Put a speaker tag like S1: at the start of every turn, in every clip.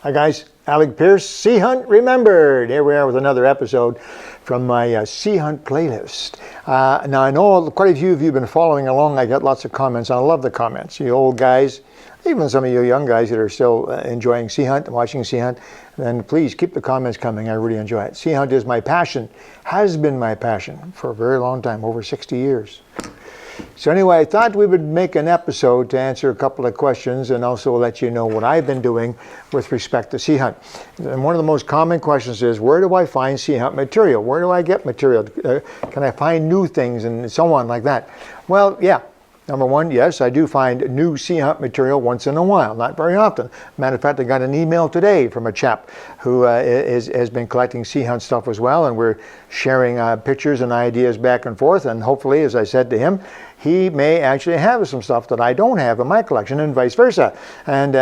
S1: Hi guys, Alec Peirce, Sea Hunt Remembered. Here we are with another episode from my Sea Hunt playlist. Now I know quite a few of you have been following along. I get lots of comments. I love the comments. You old guys, even some of you young guys that are still enjoying Sea Hunt, watching Sea Hunt, then please keep the comments coming. I really enjoy it. Sea Hunt is my passion, has been my passion for a very long time, over 60 years. So anyway, I thought we would make an episode to answer a couple of questions and also let you know what I've been doing with respect to Sea Hunt. And one of the most common questions is, where do I find Sea Hunt material? Where do I get material? Can I find new things and so on like that? Well, yeah. Number one, yes, I do find new Sea Hunt material once in a while, not very often. Matter of fact, I got an email today from a chap who has been collecting Sea Hunt stuff as well, and we're sharing pictures and ideas back and forth, and hopefully, as I said to him, he may actually have some stuff that I don't have in my collection and vice versa. And,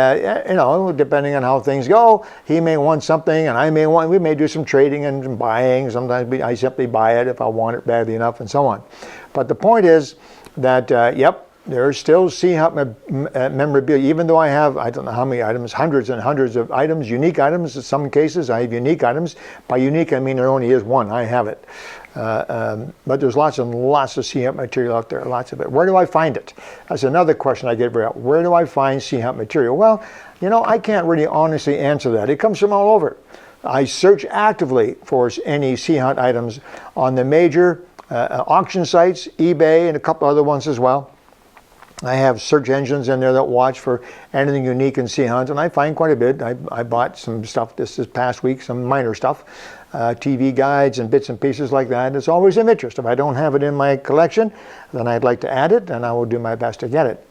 S1: you know, depending on how things go, he may want something and I may want, we may do some trading and buying. Sometimes I simply buy it if I want it badly enough and so on. But the point is that, yep, there's still Sea Hunt memorabilia, even though I have, I don't know how many items, hundreds and hundreds of items, unique items. In some cases, I have unique items. By unique, I mean there only is one. I have it. But there's lots and lots of Sea Hunt material out there, lots of it. Where do I find it? That's another question I get very often. Where do I find Sea Hunt material? Well, you know, I can't really honestly answer that. It comes from all over. I search actively for any Sea Hunt items on the major auction sites, eBay, and a couple other ones as well. I have search engines in there that watch for anything unique in Sea Hunt, and I find quite a bit. I bought some stuff this past week, some minor stuff, TV guides and bits and pieces like that. It's always of interest. If I don't have it in my collection, then I'd like to add it, and I will do my best to get it.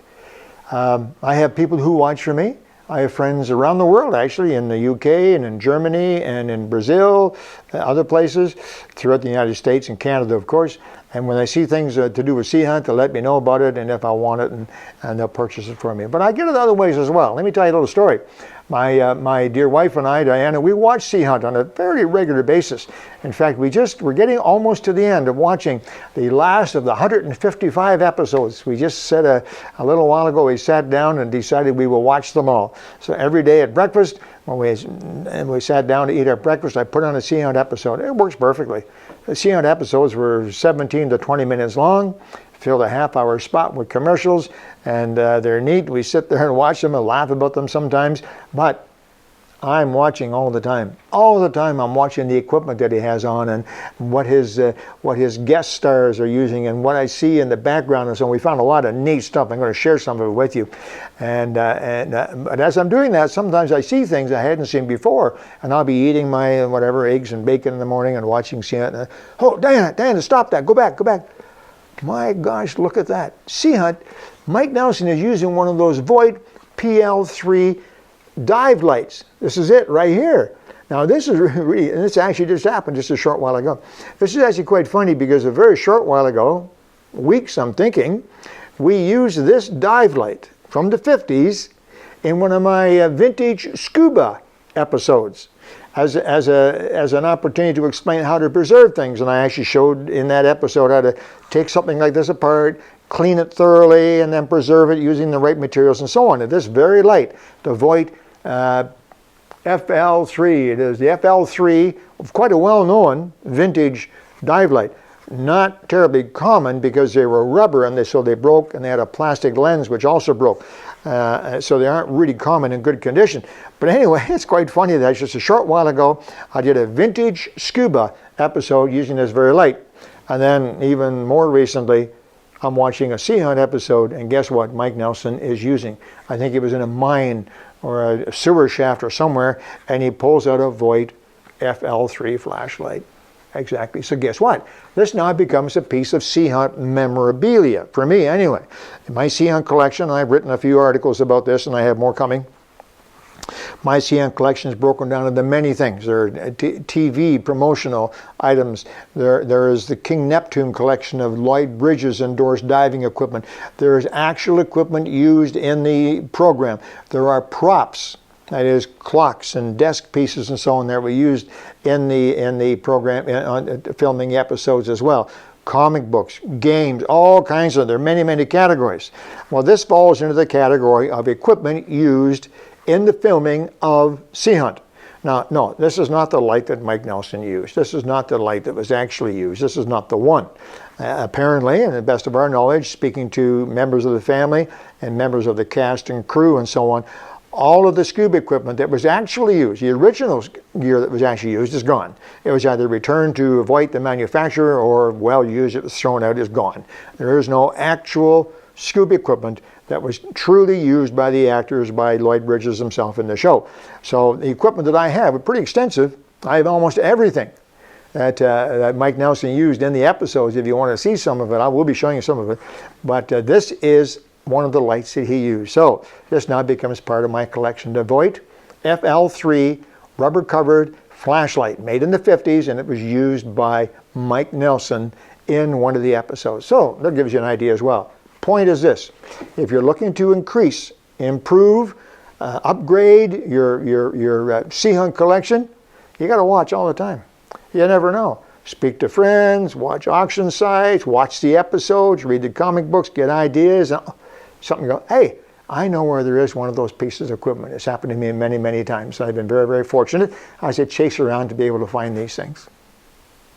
S1: I have people who watch for me. I have friends around the world, actually, in the UK and in Germany and in Brazil, other places, throughout the United States and Canada, of course. And when they see things to do with Sea Hunt, they'll let me know about it, and if I want it, and they'll purchase it for me. But I get it other ways as well. Let me tell you a little story. My dear wife and I, Diana, we watch Sea Hunt on a very regular basis. In fact, we're getting almost to the end of watching the last of the 155 episodes. We just said a little while ago, we sat down and decided we will watch them all. So every day at breakfast, when we sat down to eat our breakfast, I put on a Sea Hunt episode. It works perfectly. The Sea Hunt episodes were 17 to 20 minutes long, filled a half-hour spot with commercials, and they're neat. We sit there and watch them and laugh about them sometimes, but I'm watching all the time. All the time I'm watching the equipment that he has on and what his guest stars are using and what I see in the background and so on. We found a lot of neat stuff. I'm going to share some of it with you. But as I'm doing that, sometimes I see things I hadn't seen before, and I'll be eating my whatever, eggs and bacon in the morning and watching Sea Hunt. Oh, Diana, stop that. Go back. My gosh, look at that. Sea Hunt. Mike Nelson is using one of those Voigt PL3 dive lights. This is it right here. Now this is really, and this actually just happened just a short while ago. This is actually quite funny because a very short while ago, weeks I'm thinking, we used this dive light from the 50s in one of my vintage Scuba episodes as an opportunity to explain how to preserve things. And I actually showed in that episode how to take something like this apart, clean it thoroughly, and then preserve it using the right materials and so on. And this very light, the Voigt FL3. It is the FL3, quite a well-known vintage dive light. Not terribly common because they were rubber and so they broke, and they had a plastic lens which also broke. So they aren't really common in good condition. But anyway, it's quite funny that just a short while ago I did a vintage Scuba episode using this very light. And then even more recently, I'm watching a Sea Hunt episode, and guess what Mike Nelson is using? I think he was in a mine or a sewer shaft or somewhere, and he pulls out a Voigt FL3 flashlight. Exactly. So guess what? This now becomes a piece of Sea Hunt memorabilia, for me anyway. In my Sea Hunt collection, I've written a few articles about this, and I have more coming. My Sea Hunt collection is broken down into many things. There are TV promotional items. There is the King Neptune collection of Lloyd Bridges endorsed diving equipment. There is actual equipment used in the program. There are props, that is clocks and desk pieces and so on that were used in the program, filming episodes as well. Comic books, games, all kinds of, there are many categories. Well, this falls into the category of equipment used in the filming of Sea Hunt. Now, no, this is not the light that Mike Nelson used. This is not the light that was actually used. This is not the one. Apparently, and to the best of our knowledge, speaking to members of the family and members of the cast and crew and so on, all of the scuba equipment that was actually used, the original gear that was actually used, is gone. It was either returned to Voight, the manufacturer, or well used, it was thrown out, is gone. There is no actual scuba equipment that was truly used by the actors, by Lloyd Bridges himself in the show. So the equipment that I have is pretty extensive. I have almost everything that Mike Nelson used in the episodes. If you want to see some of it, I will be showing you some of it. But this is one of the lights that he used. So this now becomes part of my collection. The Voight FL3 rubber covered flashlight, made in the 50s, and it was used by Mike Nelson in one of the episodes. So that gives you an idea as well. Point is this: if you're looking to increase, improve, upgrade your Sea Hunt collection, you got to watch all the time. You never know. Speak to friends, watch auction sites, watch the episodes, read the comic books, get ideas. Something go, hey, I know where there is one of those pieces of equipment. It's happened to me many, many times. I've been very, very fortunate as I chase around to be able to find these things.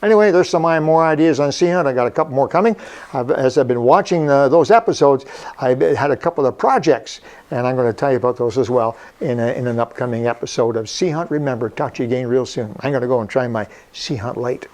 S1: Anyway, there's some more ideas on Sea Hunt. I got a couple more coming. As I've been watching those episodes, I've had a couple of projects, and I'm going to tell you about those as well in an upcoming episode of Sea Hunt Remembered. Talk to you again real soon. I'm going to go and try my Sea Hunt light.